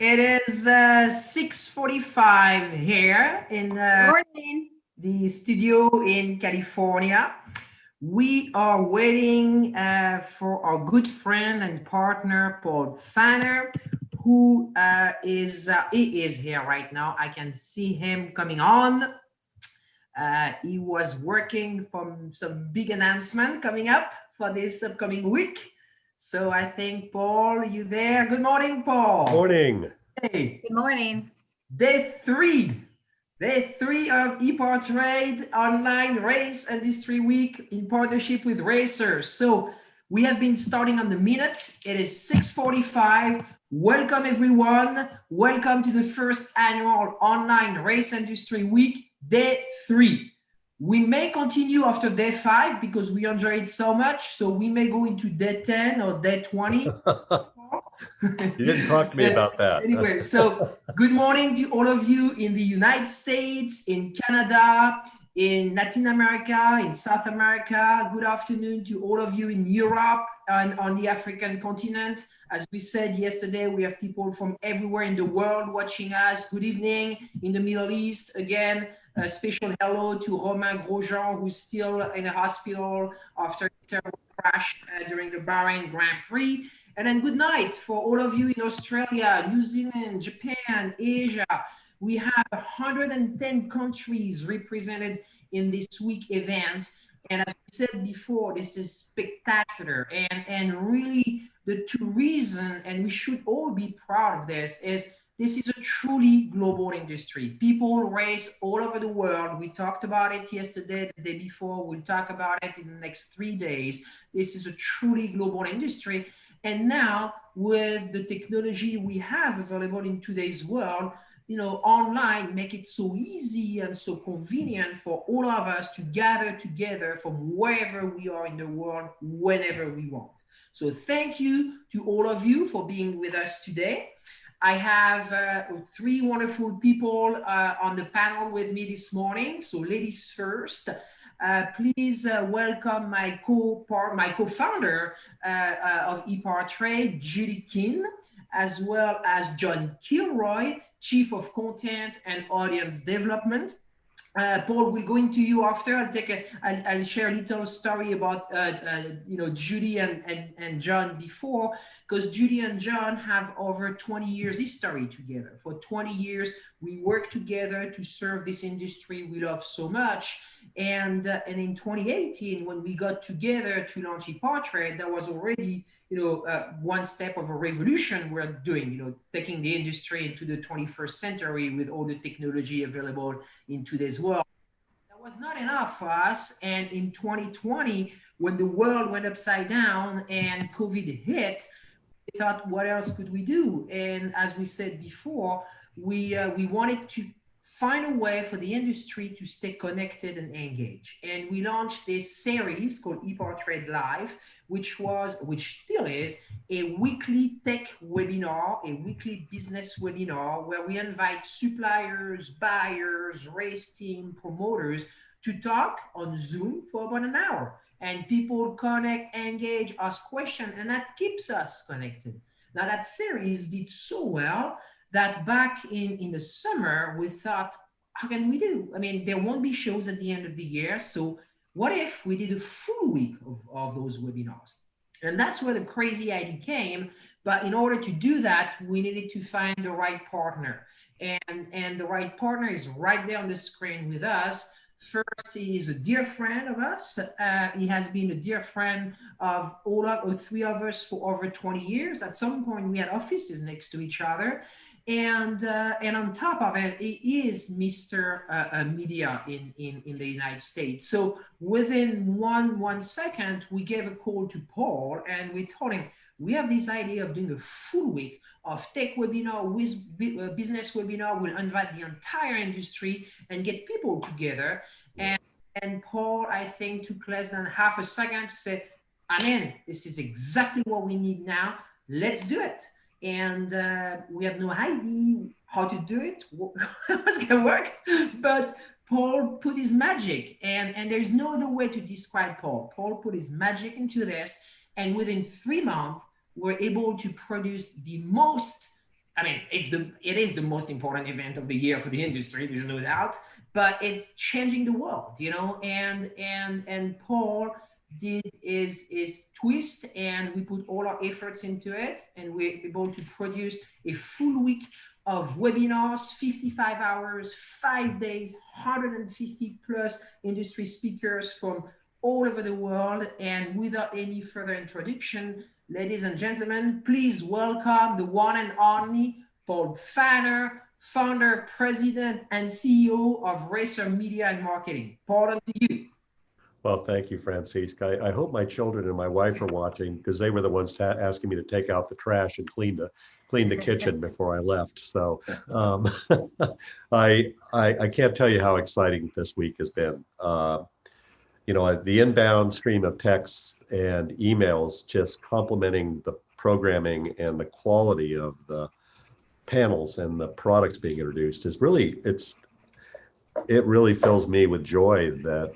It is 6:45 here in Morning. the studio in California. We are waiting for our good friend and partner Paul Fanner, who he is here right now. I can see him coming on. He was working from some big announcement coming up for this upcoming week. So I think, Paul, you there? Good morning, Paul. Morning. Hey, Good morning. day three. Day three of EPARTRADE Online Race Industry Week in partnership with Racers. So we have been starting on the minute. It is 6:45. Welcome everyone. Welcome to the first annual Online Race Industry Week, day three. We may continue after day five because we enjoy it so much. So we may go into day 10 or day 20. You didn't talk to me about that. Anyway, so good morning to all of you in the United States, in Canada, in Latin America, in South America. Good afternoon to all of you in Europe and on the African continent. As we said yesterday, we have people from everywhere in the world watching us. Good evening in the Middle East. Again, a special hello to Romain Grosjean, who's still in a hospital after a terrible crash during the Bahrain Grand Prix. And then good night for all of you in Australia, New Zealand, Japan, Asia. We have 110 countries represented in this week event. And as we said before, this is spectacular. And really the two reasons, and we should all be proud of this, is this is a truly global industry. People race all over the world. We talked about it yesterday, the day before. We'll talk about it in the next 3 days. This is a truly global industry. And now with the technology we have available in today's world, online make it so easy and so convenient for all of us to gather together from wherever we are in the world, whenever we want. So thank you to all of you for being with us today. I have three wonderful people on the panel with me this morning. So ladies first. Please welcome my co-founder of EPARTRADE, Judy Keane, as well as John Kilroy, Chief of Content and Audience Development. Paul, we'll go into you after. I'll share a little story about Judy and John before, because Judy and John have over 20 years history together. For 20 years, we work together to serve this industry we love so much. And in 2018, when we got together to launch EPARTRADE, that was already one step of a revolution we're doing, taking the industry into the 21st century with all the technology available in today's world. That was not enough for us. And in 2020, when the world went upside down and COVID hit, we thought, what else could we do? And as we said before, we wanted to find a way for the industry to stay connected and engaged. And we launched this series called EPARTRADE Live, which still is, a weekly tech webinar, a weekly business webinar, where we invite suppliers, buyers, race team, promoters to talk on Zoom for about an hour. And people connect, engage, ask questions, and that keeps us connected. Now that series did so well that back in the summer, we thought, how can we do? I mean, there won't be shows at the end of the year. So what if we did a full week of those webinars? And that's where the crazy idea came. But in order to do that, we needed to find the right partner. And the right partner is right there on the screen with us. First, he is a dear friend of us. He has been a dear friend of three of us for over 20 years. At some point, we had offices next to each other. And on top of it, he is Mr. Media in the United States. So within one second, we gave a call to Paul and we told him, we have this idea of doing a full week of tech webinar with business webinar. We'll invite the entire industry and get people together. And Paul, I think, took less than half a second to say, I'm in. This is exactly what we need now. Let's do it. And we have no idea how to do it, how it's going to work. But Paul put his magic, and there's no other way to describe Paul. Paul put his magic into this, and within 3 months, we're able to produce the most I mean, it is the most important event of the year for the industry, there's no doubt, but it's changing the world, you know, and Paul did his twist, and we put all our efforts into it, and we're able to produce a full week of webinars, 55 hours, 5 days, 150 plus industry speakers from all over the world. And without any further introduction, ladies and gentlemen, please welcome the one and only Paul Fanner, founder, president, and CEO of Racer Media and Marketing. Paul, on to you. Well, thank you, Francisque. I hope my children and my wife are watching, because they were the ones asking me to take out the trash and clean the kitchen before I left. So I can't tell you how exciting this week has been. You know, the inbound stream of texts and emails just complimenting the programming and the quality of the panels and the products being introduced is really, it really fills me with joy that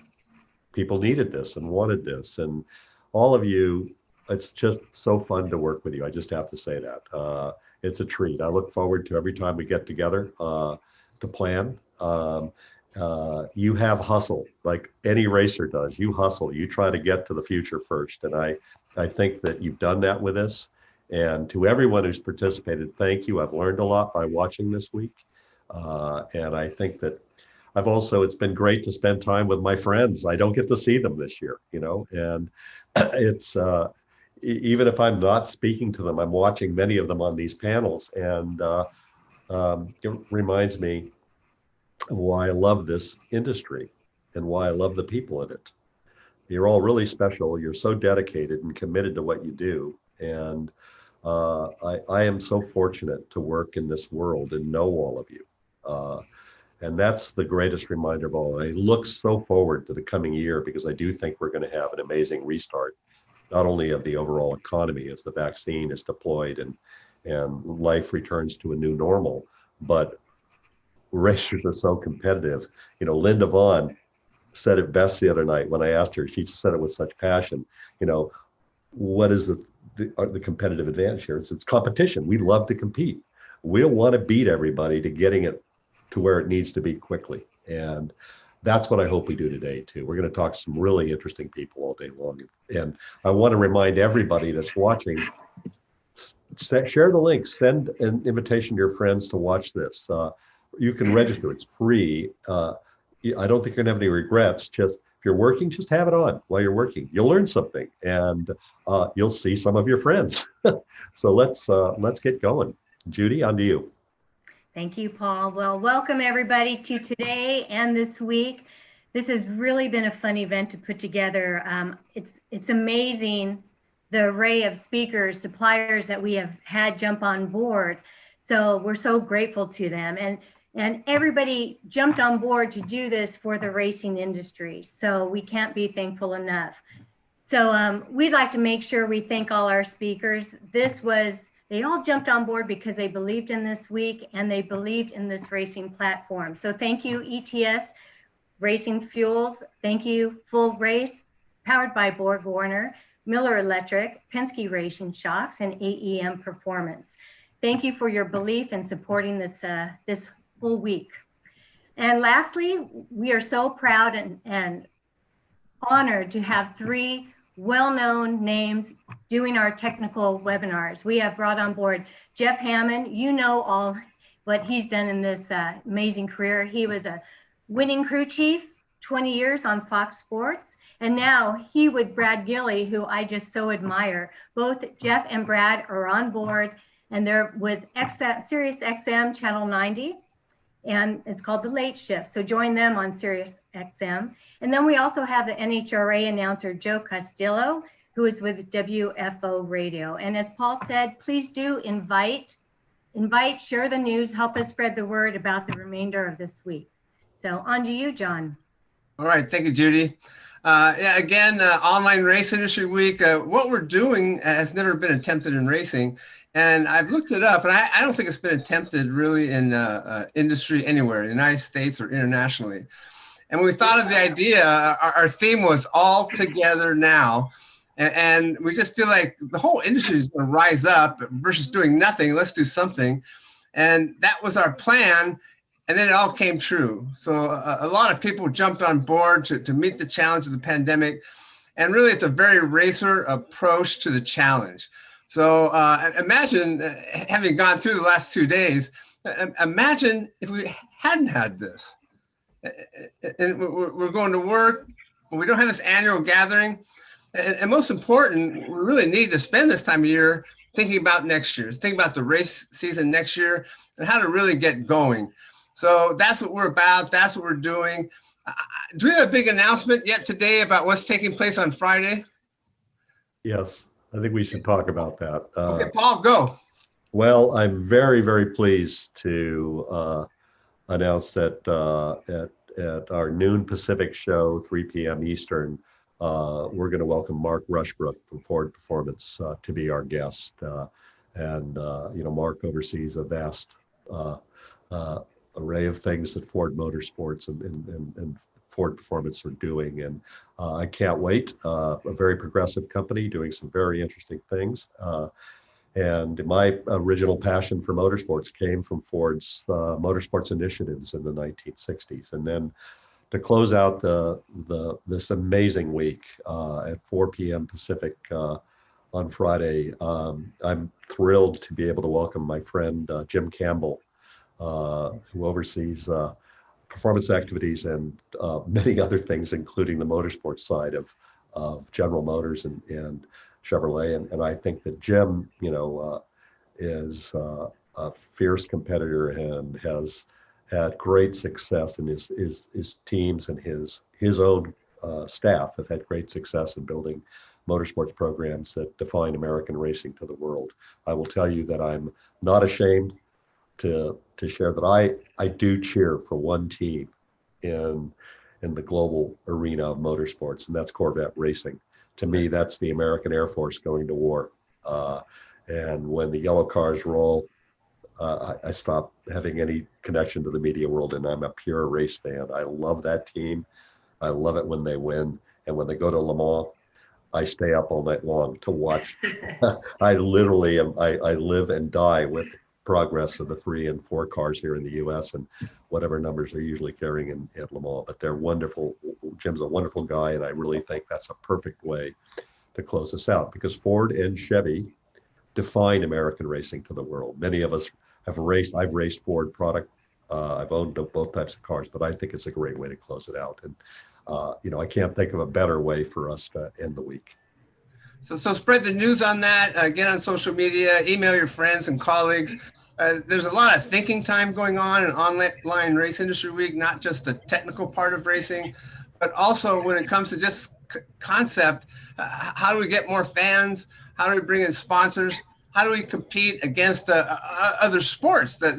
people needed this and wanted this. And all of you, it's just so fun to work with you. I just have to say that. It's a treat. I look forward to every time we get together to plan. You have hustle, like any racer does. You hustle, you try to get to the future first. And I think that you've done that with us. And to everyone who's participated, thank you. I've learned a lot by watching this week. And I think that it's been great to spend time with my friends. I don't get to see them this year, you know, and it's, even if I'm not speaking to them, I'm watching many of them on these panels. And it reminds me why I love this industry and why I love the people in it. You're all really special. You're so dedicated and committed to what you do. And I am so fortunate to work in this world and know all of you. And that's the greatest reminder of all. I look so forward to the coming year, because I do think we're going to have an amazing restart, not only of the overall economy as the vaccine is deployed and life returns to a new normal, but racers are so competitive. You know, Linda Vaughn said it best the other night when I asked her. She said it with such passion. You know, what is the competitive advantage here? It's competition. We love to compete. We don't want to beat everybody to getting it to where it needs to be quickly. And that's what I hope we do today too. We're going to talk to some really interesting people all day long. And I want to remind everybody that's watching, share the link, send an invitation to your friends to watch this. You can register, it's free. I don't think you're gonna have any regrets. Just if you're working, just have it on while you're working. You'll learn something, and you'll see some of your friends. So let's get going. Judy, on to you. Thank you, Paul. Well, welcome everybody to today and this week. This has really been a fun event to put together. It's amazing the array of speakers, suppliers that we have had jump on board. So we're so grateful to them. And everybody jumped on board to do this for the racing industry. So we can't be thankful enough. So we'd like to make sure we thank all our speakers. They all jumped on board because they believed in this week and they believed in this racing platform. So thank you, ETS Racing Fuels. Thank you, Full Race, powered by Borg Warner, Miller Electric, Penske Racing Shocks, and AEM Performance. Thank you for your belief in supporting this full week. And lastly, we are so proud and honored to have 3 well-known names doing our technical webinars. We have brought on board Jeff Hammond. You know all what he's done in this amazing career. He was a winning crew chief, 20 years on Fox Sports. And now he with Brad Gilley, who I just so admire. Both Jeff and Brad are on board, and they're with Sirius XM Channel 90. And it's called The Late Shift. So join them on Sirius XM. And then we also have the NHRA announcer, Joe Castillo, who is with WFO Radio. And as Paul said, please do invite, share the news, help us spread the word about the remainder of this week. So on to you, John. All right, thank you, Judy. Again, Online Race Industry Week. What we're doing has never been attempted in racing. And I've looked it up, and I don't think it's been attempted really in industry anywhere, in the United States or internationally. And when we thought of the idea, our theme was all together now. And we just feel like the whole industry is going to rise up versus doing nothing. Let's do something. And that was our plan. And then it all came true. So a lot of people jumped on board to meet the challenge of the pandemic. And really, it's a very racer approach to the challenge. So imagine having gone through the last 2 days, imagine if we hadn't had this. And we're going to work, we don't have this annual gathering. And most important, we really need to spend this time of year thinking about next year, thinking about the race season next year and how to really get going. So that's what we're about. That's what we're doing. Do we have a big announcement yet today about what's taking place on Friday? Yes, I think we should talk about that. Okay, Paul, go. Well, I'm very, very pleased to announce that at our noon Pacific show, 3 p.m. Eastern, we're going to welcome Mark Rushbrook from Ford Performance to be our guest. Mark oversees a vast array of things that Ford Motorsports and Ford Performance are doing. And I can't wait. A very progressive company doing some very interesting things. And my original passion for motorsports came from Ford's motorsports initiatives in the 1960s. And then to close out this amazing week at 4 p.m. Pacific on Friday, I'm thrilled to be able to welcome my friend Jim Campbell, who oversees performance activities and many other things, including the motorsports side of General Motors and Chevrolet. And I think that Jim, is a fierce competitor and has had great success, and his teams and his own staff have had great success in building motorsports programs that define American racing to the world. I will tell you that I'm not ashamed to share that I do cheer for one team in the global arena of motorsports, and that's Corvette Racing. To me, that's the American Air Force going to war. And when the yellow cars roll, I stop having any connection to the media world, and I'm a pure race fan. I love that team. I love it when they win. And when they go to Le Mans, I stay up all night long to watch. I literally I live and die with progress of the 3 and 4 cars here in the U.S. and whatever numbers they're usually carrying at Le Mans. But they're wonderful. Jim's a wonderful guy, and I really think that's a perfect way to close this out, because Ford and Chevy define American racing to the world. Many of us have raced. I've raced Ford product. I've owned both types of cars, but I think it's a great way to close it out. And I can't think of a better way for us to end the week. So spread the news on that. Get on social media, email your friends and colleagues. There's a lot of thinking time going on in Online Race Industry Week, not just the technical part of racing, but also when it comes to just concept, how do we get more fans? How do we bring in sponsors? How do we compete against other sports that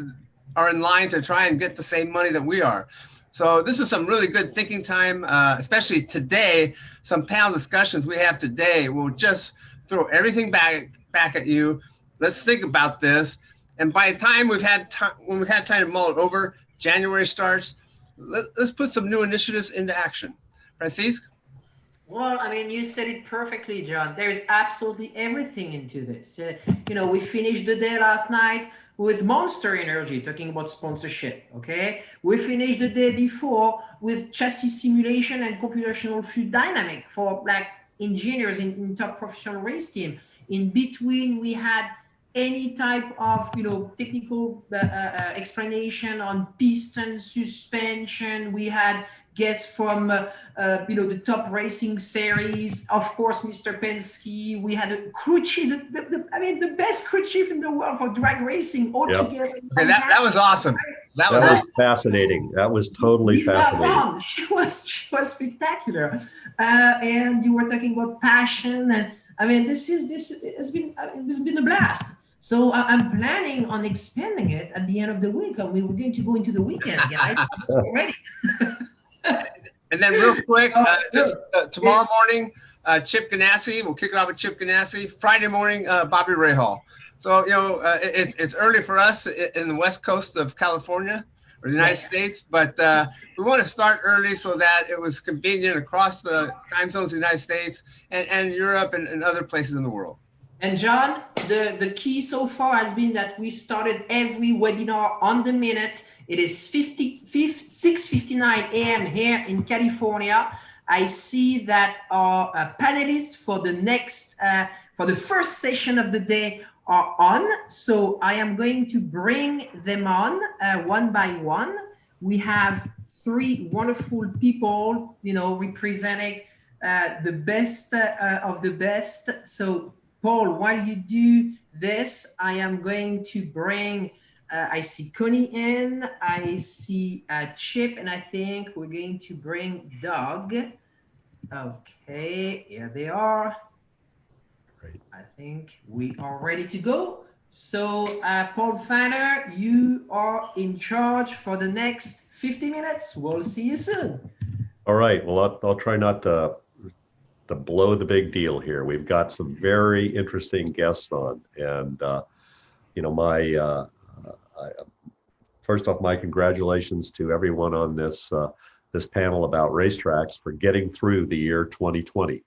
are in line to try and get the same money that we are? So this is some really good thinking time, especially today. Some panel discussions we have today will just throw everything back at you. Let's think about this. And by the time when we've had time to mull it over, January starts, let's put some new initiatives into action. Francisque? Well, I mean, you said it perfectly, John. There's absolutely everything into this. We finished the day last night with Monster Energy talking about sponsorship, okay? We finished the day before with chassis simulation and computational fluid dynamic for engineers in top professional race team. In between, we had any type of technical explanation on piston suspension. We had guests from the top racing series, of course, Mr. Penske. We had a crew chief, the best crew chief in the world for drag racing altogether. Yep. Okay, that was awesome. That was fascinating. That was totally fascinating. She was spectacular. And you were talking about passion, and this has been a blast. So I'm planning on expanding it at the end of the week. We were going to go into the weekend, guys. Already. And then real quick, tomorrow morning, Chip Ganassi, we'll kick it off with Chip Ganassi. Friday morning, Bobby Rahal. So, it's early for us in the West Coast of California or the United States, but we want to start early so that it was convenient across the time zones of the United States and Europe and other places in the world. And John, the key so far has been that we started every webinar on the minute. It is 6:59 a.m. here in California. I see that our panelists for the next, for the first session of the day are on. So I am going to bring them on one by one. We have three wonderful people, you know, representing the best of the best. So Paul, while you do this, I am going to bring, I see Connie in, I see Chip, and I think we're going to bring Doug. Okay, here they are. Great. I think we are ready to go. So Paul Fanner, you are in charge for the next 50 minutes. We'll see you soon. All right, well, I'll try not to blow the big deal here. We've got some very interesting guests on, and you know, first off, my congratulations to everyone on this this panel about racetracks for getting through the year 2020.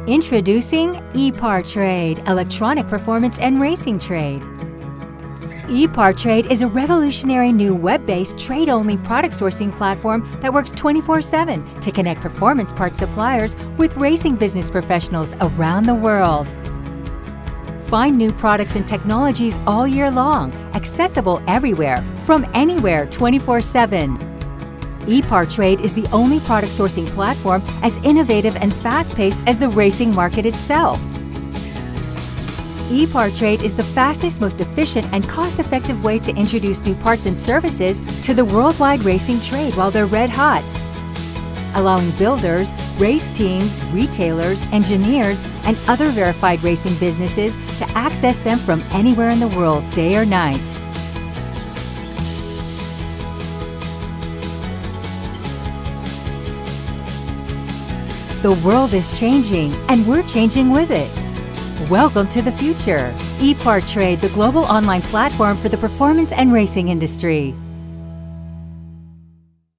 Introducing EPARTRADE, Electronic Performance and Racing Trade. EPARTRADE is a revolutionary new web-based trade-only product sourcing platform that works 24/7 to connect performance parts suppliers with racing business professionals around the world. Find new products and technologies all year long, accessible everywhere, from anywhere 24/7. EPARTRADE is the only product sourcing platform as innovative and fast-paced as the racing market itself. EPARTRADE is the fastest, most efficient, and cost-effective way to introduce new parts and services to the worldwide racing trade while they're red hot, allowing builders, race teams, retailers, engineers, and other verified racing businesses to access them from anywhere in the world, day or night. The world is changing, and we're changing with it. Welcome to the future. EPARTRADE, the global online platform for the performance and racing industry.